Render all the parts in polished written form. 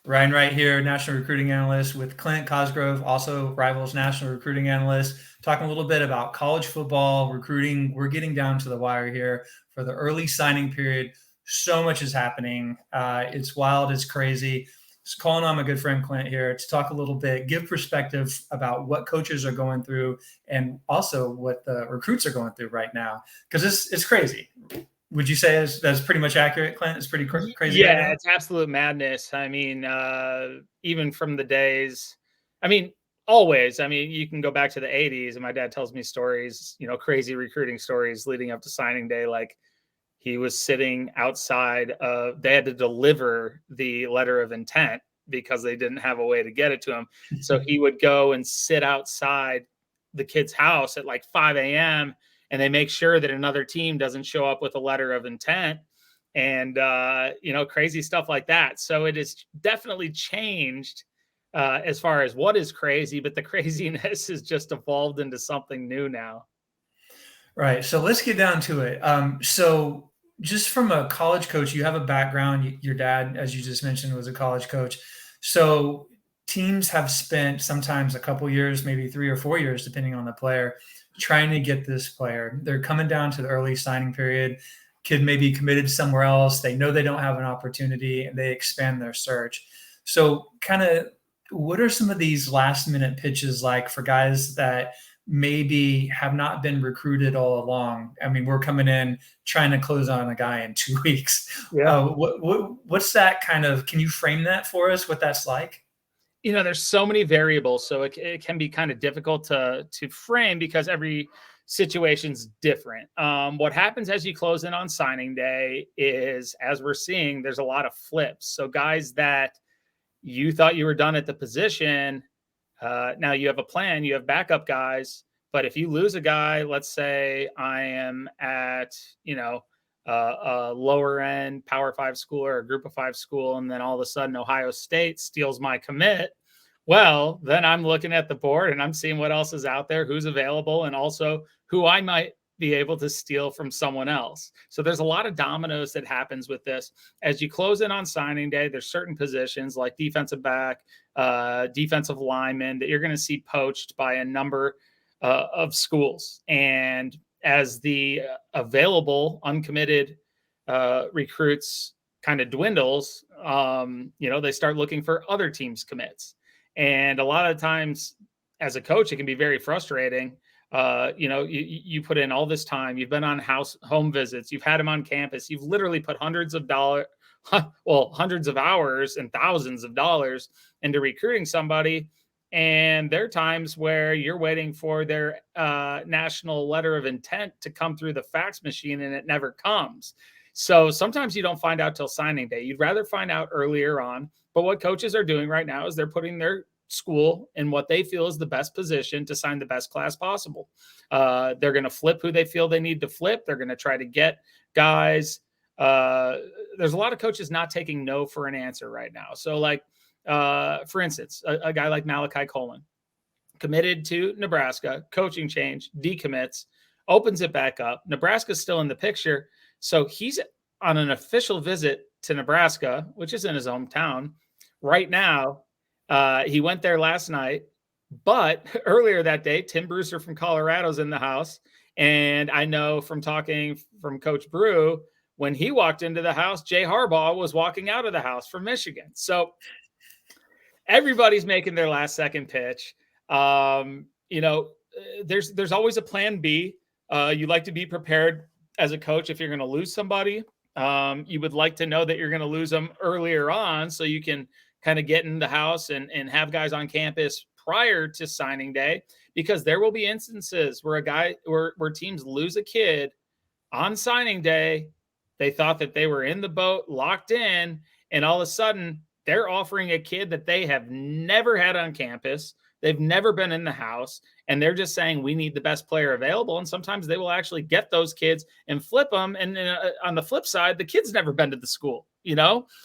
Ryan Wright here, National Recruiting Analyst with Clint Cosgrove, also Rivals National Recruiting Analyst, talking a little bit about college football recruiting. We're getting down to the wire here for the early signing period. So much is happening. It's wild, it's crazy. Just calling on my good friend Clint here to talk a little bit, give perspective about what coaches are going through and also what the recruits are going through right now, because it's crazy. Would you say that's pretty much accurate, Clint? It's pretty crazy right Yeah, now? it's absolute madness. I mean, even from the days, I mean, always. I mean, you can go back to the 80s, and my dad tells me stories, crazy recruiting stories leading up to signing day. Like he was sitting outside of, they had to deliver the letter of intent because they didn't have a way to get it to him. So he would go and sit outside the kid's house at like 5 a.m. and they make sure that another team doesn't show up with a letter of intent and, crazy stuff like that. So it has definitely changed as far as what is crazy, but the craziness has just evolved into something new now. Right. So let's get down to it. So just from a college coach, you have a background. Your dad, as you just mentioned, was a college coach. So teams have spent sometimes a couple years, maybe 3 or 4 years, depending on the player, trying to get this player. They're coming down to the early signing period. Kid may be committed somewhere else. They know they don't have an opportunity and they expand their search. So kind of what are some of these last minute pitches like for guys that maybe have not been recruited all along? I mean, we're coming in trying to close on a guy in 2 weeks. Yeah. What's that kind of? Can you frame that for us? What that's like? There's so many variables, so it can be kind of difficult to frame because every situation's different. What happens as you close in on signing day is, as we're seeing, there's a lot of flips. So guys that you thought you were done at the position, now you have a plan, you have backup guys. But if you lose a guy, let's say I am at, a lower end Power Five school or a Group of Five school, and then all of a sudden Ohio State steals my commit. Well, then I'm looking at the board and I'm seeing what else is out there, who's available, and also who I might be able to steal from someone else. So there's a lot of dominoes that happens with this. As you close in on signing day, there's certain positions like defensive back, defensive lineman that you're going to see poached by a number of schools. And as the available uncommitted recruits kind of dwindles, they start looking for other teams' commits. And a lot of times as a coach, it can be very frustrating. You put in all this time, you've been on home visits, you've had them on campus, you've literally put hundreds of hours and thousands of dollars into recruiting somebody. And there are times where you're waiting for their national letter of intent to come through the fax machine and it never comes. So sometimes you don't find out till signing day. You'd rather find out earlier on. But what coaches are doing right now is they're putting their school in what they feel is the best position to sign the best class possible. They're going to flip who they feel they need to flip. They're going to try to get guys. There's a lot of coaches not taking no for an answer right now. So like, for instance, a guy like Malachi Coleman, committed to Nebraska, coaching change, decommits, opens it back up. Nebraska's still in the picture. So he's on an official visit to Nebraska, which is in his hometown right now. He went there last night, but earlier that day, Tim Brewster from Colorado's in the house. And I know from talking from Coach Brew, when he walked into the house, Jay Harbaugh was walking out of the house from Michigan. So everybody's making their last second pitch. There's always a plan B. You like to be prepared as a coach if you're going to lose somebody. You would like to know that you're going to lose them earlier on so you can kind of get in the house and have guys on campus prior to signing day, because there will be instances where where teams lose a kid on signing day. They thought that they were in the boat, locked in, and all of a sudden they're offering a kid that they have never had on campus. They've never been in the house, and they're just saying, we need the best player available. And sometimes they will actually get those kids and flip them. And on the flip side, the kid's never been to the school,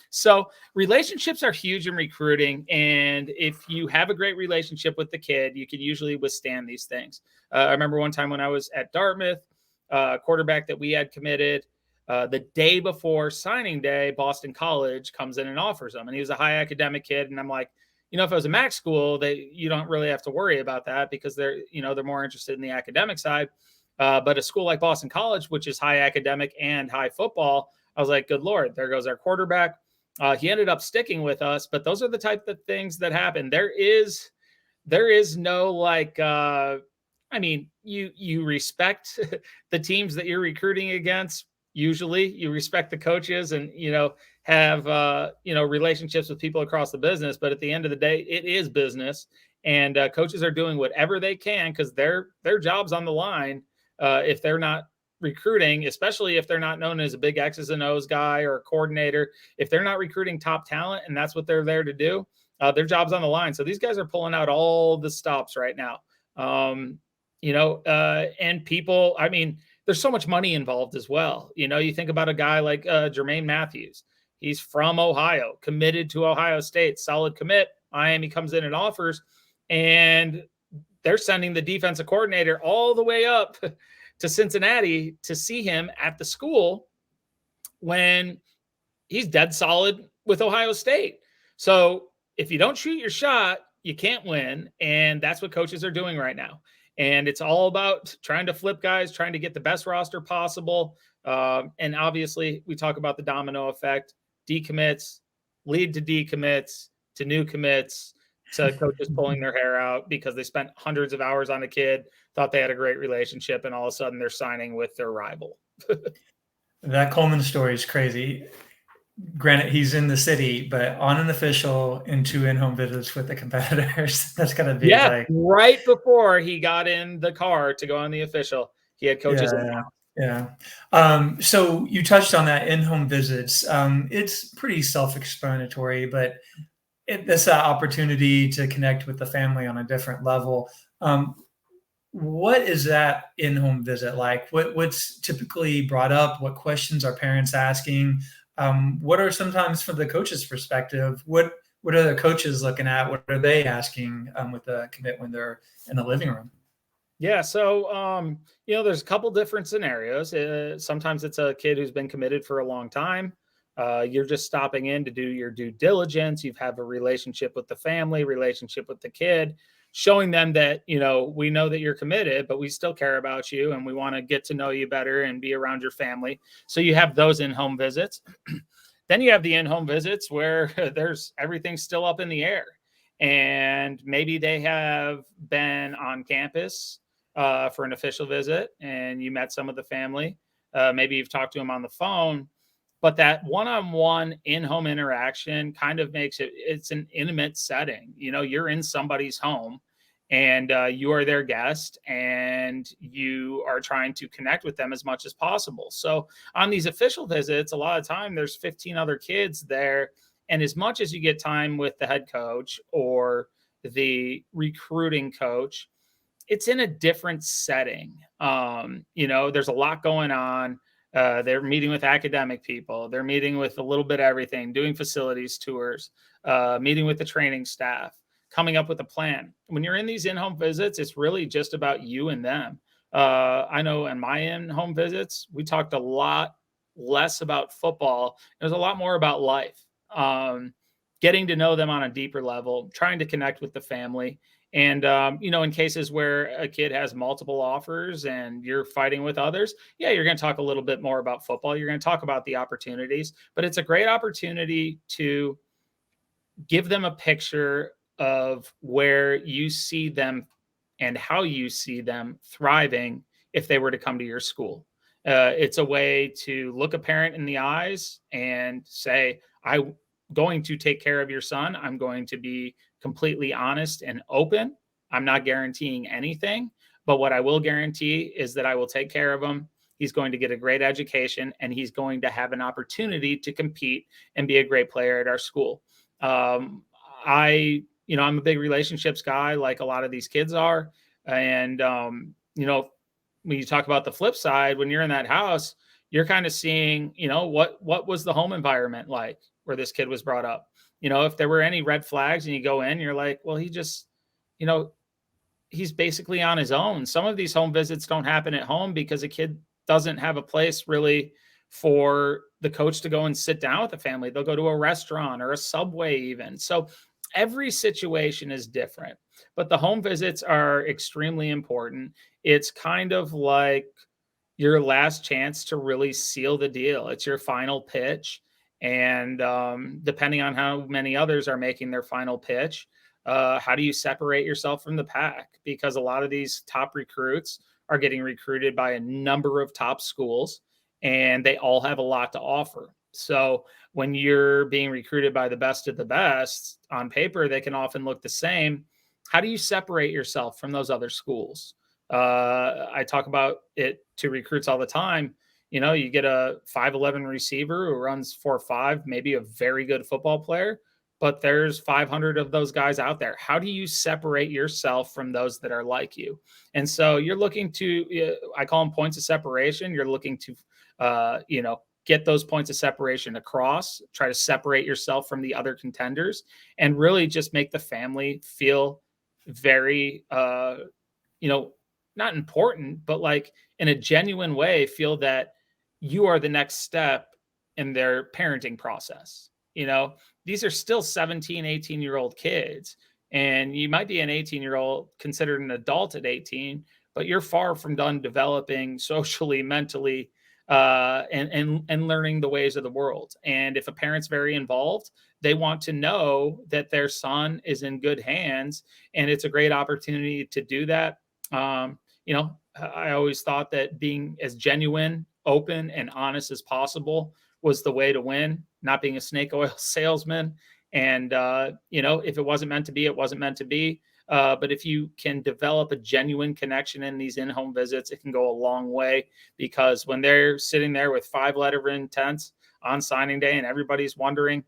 So relationships are huge in recruiting. And if you have a great relationship with the kid, you can usually withstand these things. I remember one time when I was at Dartmouth, quarterback that we had committed, The day before signing day, Boston College comes in and offers him. And he was a high academic kid. And I'm like, if it was a MAC school, you don't really have to worry about that because they're more interested in the academic side. But a school like Boston College, which is high academic and high football, I was like, good Lord, there goes our quarterback. He ended up sticking with us, but those are the type of things that happen. There is no you respect the teams that you're recruiting against. Usually you respect the coaches and, have, relationships with people across the business. But at the end of the day, it is business, and coaches are doing whatever they can because their job's on the line. If they're not recruiting, especially if they're not known as a big X's and O's guy or a coordinator, if they're not recruiting top talent and that's what they're there to do, their job's on the line. So these guys are pulling out all the stops right now. And people, there's so much money involved as well. You think about a guy like Jermaine Matthews. He's from Ohio, committed to Ohio State, solid commit. Miami comes in and offers, and they're sending the defensive coordinator all the way up to Cincinnati to see him at the school when he's dead solid with Ohio State. So if you don't shoot your shot, you can't win. And that's what coaches are doing right now. And it's all about trying to flip guys, trying to get the best roster possible. And obviously, we talk about the domino effect. Decommits lead to decommits, to new commits, to coaches pulling their hair out because they spent hundreds of hours on a kid, thought they had a great relationship, and all of a sudden they're signing with their rival. That Coleman story is crazy. Granted, he's in the city, but on an official and 2 in-home visits with the competitors. That's got to be right before he got in the car to go on the official, he had coaches in the house. Yeah. So you touched on that in-home visits. It's pretty self-explanatory, but it's an opportunity to connect with the family on a different level. What is that in-home visit like? What's typically brought up? What questions are parents asking? What are sometimes from the coach's perspective? What are the coaches looking at? What are they asking with the commit when they're in the living room? Yeah. So, there's a couple different scenarios. Sometimes it's a kid who's been committed for a long time. You're just stopping in to do your due diligence. You have a relationship with the family, relationship with the kid, showing them that, we know that you're committed, but we still care about you and we want to get to know you better and be around your family. So you have those in-home visits. Then you have the in-home visits where everything's still up in the air. And maybe they have been on campus for an official visit and you met some of the family. Maybe you've talked to them on the phone. But that one-on-one in-home interaction kind of makes it's an intimate setting. You're in somebody's home and you are their guest and you are trying to connect with them as much as possible. So on these official visits, a lot of time there's 15 other kids there. And as much as you get time with the head coach or the recruiting coach, it's in a different setting. There's a lot going on. They're meeting with academic people. They're meeting with a little bit of everything, doing facilities tours, meeting with the training staff, coming up with a plan. When you're in these in-home visits, it's really just about you and them. I know in my in-home visits, we talked a lot less about football. It was a lot more about life, getting to know them on a deeper level, trying to connect with the family. And, in cases where a kid has multiple offers and you're fighting with others, you're going to talk a little bit more about football. You're going to talk about the opportunities, but it's a great opportunity to give them a picture of where you see them and how you see them thriving if they were to come to your school. It's a way to look a parent in the eyes and say, I'm going to take care of your son. I'm going to be completely honest and open. I'm not guaranteeing anything, but what I will guarantee is that I will take care of him. He's going to get a great education and he's going to have an opportunity to compete and be a great player at our school. I'm a big relationships guy, like a lot of these kids are. And, when you talk about the flip side, when you're in that house, you're kind of seeing, what was the home environment like where this kid was brought up? If there were any red flags and you go in, you're like, well, he just, he's basically on his own. Some of these home visits don't happen at home because a kid doesn't have a place really for the coach to go and sit down with the family. They'll go to a restaurant or a Subway even. So every situation is different, but the home visits are extremely important. It's kind of like your last chance to really seal the deal. It's your final pitch. And depending on how many others are making their final pitch, how do you separate yourself from the pack? Because a lot of these top recruits are getting recruited by a number of top schools, and they all have a lot to offer. So when you're being recruited by the best of the best, on paper, they can often look the same. How do you separate yourself from those other schools? I talk about it to recruits all the time. You get a 5'11" receiver who runs 4.5, maybe a very good football player, but there's 500 of those guys out there. How do you separate yourself from those that are like you? And so you're looking to, I call them points of separation. You're looking to, get those points of separation across, try to separate yourself from the other contenders, and really just make the family feel very, not important, but like in a genuine way, feel that you are the next step in their parenting process. These are still 17, 18-year-old kids, and you might be an 18-year-old considered an adult at 18, but you're far from done developing socially, mentally, and learning the ways of the world. And if a parent's very involved, they want to know that their son is in good hands, and it's a great opportunity to do that. I always thought that being as genuine, open, and honest as possible was the way to win, not being a snake oil salesman. And, if it wasn't meant to be, it wasn't meant to be. But if you can develop a genuine connection in these in-home visits, it can go a long way, because when they're sitting there with 5-letter intents on signing day and everybody's wondering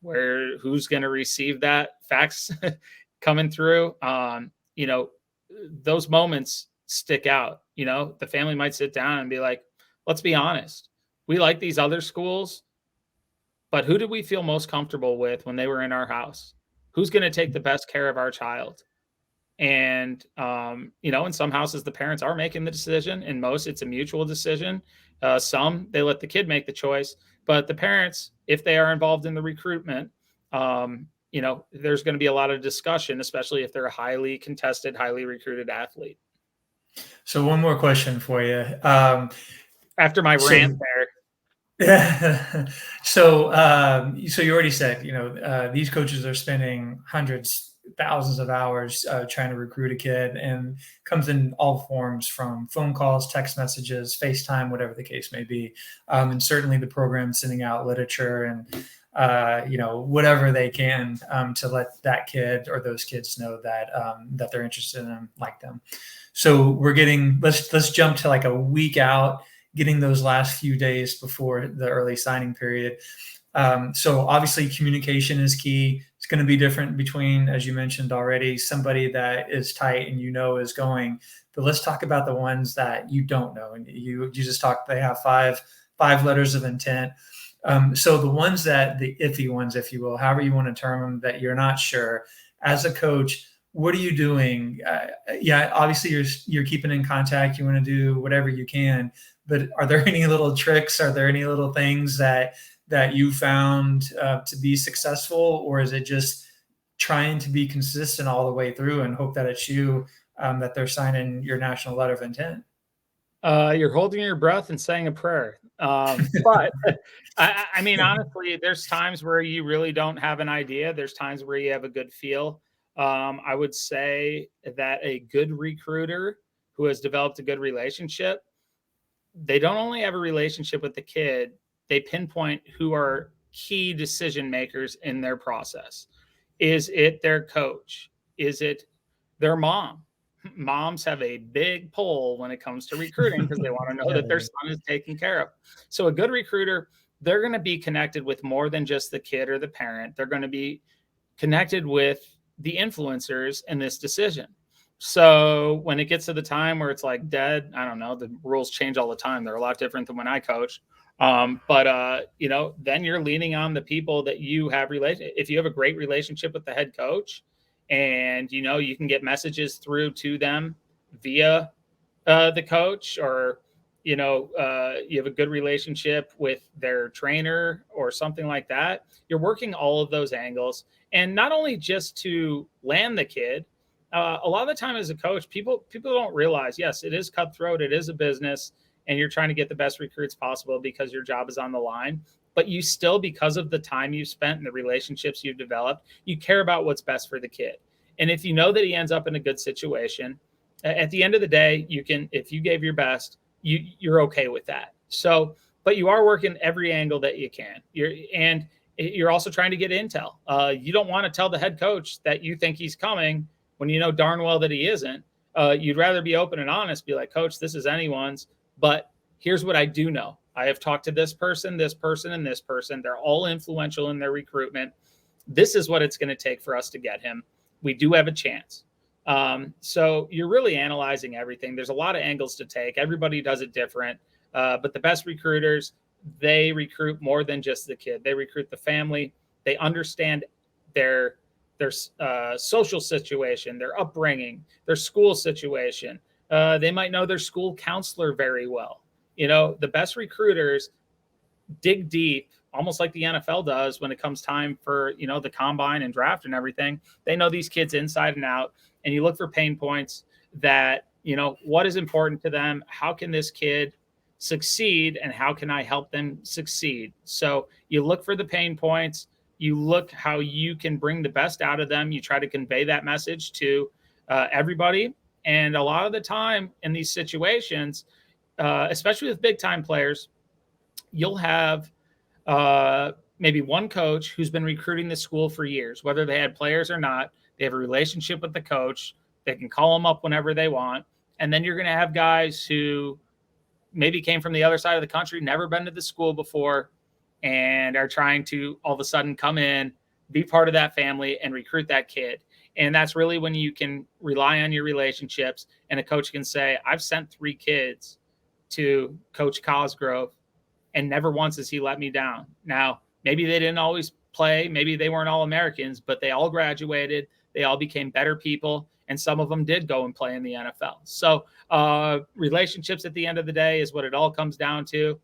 who's going to receive that fax coming through, those moments stick out. The family might sit down and be like, let's be honest. We like these other schools, but who did we feel most comfortable with when they were in our house? Who's going to take the best care of our child? And, in some houses, the parents are making the decision. In most, it's a mutual decision. Some, they let the kid make the choice. But the parents, if they are involved in the recruitment, there's going to be a lot of discussion, especially if they're a highly contested, highly recruited athlete. So one more question for you. After my rant there. So you already said, these coaches are spending hundreds, thousands of hours trying to recruit a kid, and comes in all forms, from phone calls, text messages, FaceTime, whatever the case may be. And certainly the program sending out literature and, whatever they can to let that kid or those kids know that that they're interested in them, like them. So let's jump to like a week out, getting those last few days before the early signing period. So obviously communication is key. It's going to be different between, as you mentioned already, somebody that is tight and is going. But let's talk about the ones that you don't know. And you just talked, they have five letters of intent. So the ones the iffy ones, if you will, however you want to term them, that you're not sure, as a coach, what are you doing? Obviously you're keeping in contact. You want to do whatever you can, but are there any little tricks? Are there any little things that you found to be successful, or is it just trying to be consistent all the way through and hope that it's you that they're signing your national letter of intent? You're holding your breath and saying a prayer. But I mean, honestly, there's times where you really don't have an idea. There's times where you have a good feel. I would say that a good recruiter who has developed a good relationship, they don't only have a relationship with the kid, they pinpoint who are key decision makers in their process. Is it their coach? Is it their mom? Moms have a big pull when it comes to recruiting, because they want to know that their son is taken care of. So a good recruiter, they're going to be connected with more than just the kid or the parent. They're going to be connected with the influencers in this decision. So when it gets to the time where it's like dead, I don't know, the rules change all the time. They're a lot different than when I coached. Then you're leaning on the people that you have if you have a great relationship with the head coach, and you can get messages through to them via the coach, or you have a good relationship with their trainer or something like that. You're working all of those angles, and not only just to land the kid. A lot of the time as a coach, people don't realize, yes, it is cutthroat. It is a business, and you're trying to get the best recruits possible because your job is on the line. But you still, because of the time you've spent and the relationships you've developed, you care about what's best for the kid. And if you know that he ends up in a good situation, at the end of the day, if you gave your best, you're okay with that. So, but you are working every angle that you can. You're also trying to get intel. You don't want to tell the head coach that you think he's coming when you know darn well that he isn't. You'd rather be open and honest, be like, Coach, this is anyone's, but here's what I do know. I have talked to this person, and this person. They're all influential in their recruitment. This is what it's going to take for us to get him. We do have a chance. So you're really analyzing everything. There's a lot of angles to take. Everybody does it different. But the best recruiters, they recruit more than just the kid. They recruit the family. They understand their social situation, their upbringing, their school situation. They might know their school counselor very well. The best recruiters dig deep, almost like the NFL does when it comes time for, the combine and draft and everything. They know these kids inside and out, and you look for pain points that, what is important to them? How can this kid succeed, and how can I help them succeed? So you look for the pain points, you look how you can bring the best out of them. You try to convey that message to everybody. And a lot of the time in these situations, especially with big time players, you'll have maybe one coach who's been recruiting the school for years, whether they had players or not. They have a relationship with the coach. They can call them up whenever they want. And then you're going to have guys who maybe came from the other side of the country, never been to the school before, and are trying to all of a sudden come in, be part of that family, and recruit that kid. And that's really when you can rely on your relationships, and a coach can say, I've sent 3 kids to Coach Cosgrove, and never once has he let me down. Now, maybe they didn't always play. Maybe they weren't all Americans, but they all graduated. They all became better people, and some of them did go and play in the NFL. So relationships at the end of the day is what it all comes down to.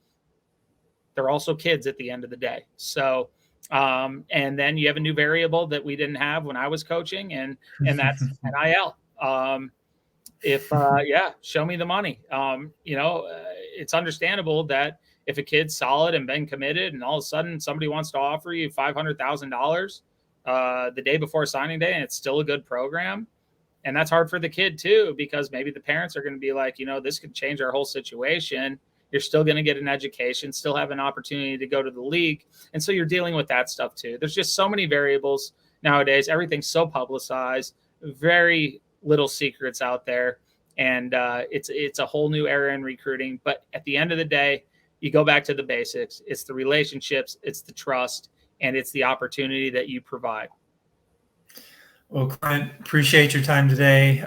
They're also kids at the end of the day. So, and then you have a new variable that we didn't have when I was coaching, and that's NIL. Show me the money. It's understandable that if a kid's solid and been committed, and all of a sudden somebody wants to offer you $500,000 the day before signing day, and it's still a good program, and that's hard for the kid too, because maybe the parents are going to be like, this could change our whole situation. You're still going to get an education, still have an opportunity to go to the league. And so you're dealing with that stuff too. There's just so many variables nowadays. Everything's so publicized, very little secrets out there. And it's a whole new era in recruiting. But at the end of the day, you go back to the basics. It's the relationships, it's the trust, and it's the opportunity that you provide. Well, Clint, appreciate your time today.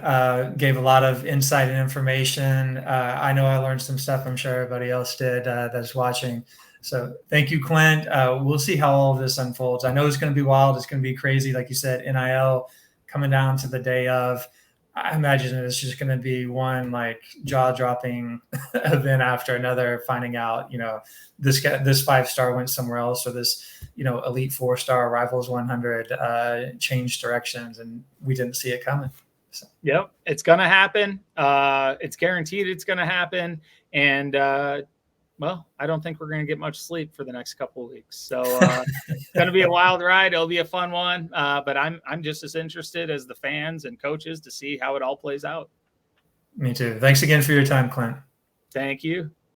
Gave a lot of insight and information. I know I learned some stuff. I'm sure everybody else did that's watching. So thank you, Clint. We'll see how all of this unfolds. I know it's going to be wild. It's going to be crazy. Like you said, NIL coming down to the day of. I imagine it's just going to be one like jaw-dropping event after another, finding out, this 5-star went somewhere else, or this, elite 4-star Rivals 100 changed directions, and we didn't see it coming. So. Yep, it's going to happen. It's guaranteed it's going to happen. And I don't think we're going to get much sleep for the next couple of weeks. So it's going to be a wild ride. It'll be a fun one. But I'm just as interested as the fans and coaches to see how it all plays out. Me too. Thanks again for your time, Clint. Thank you.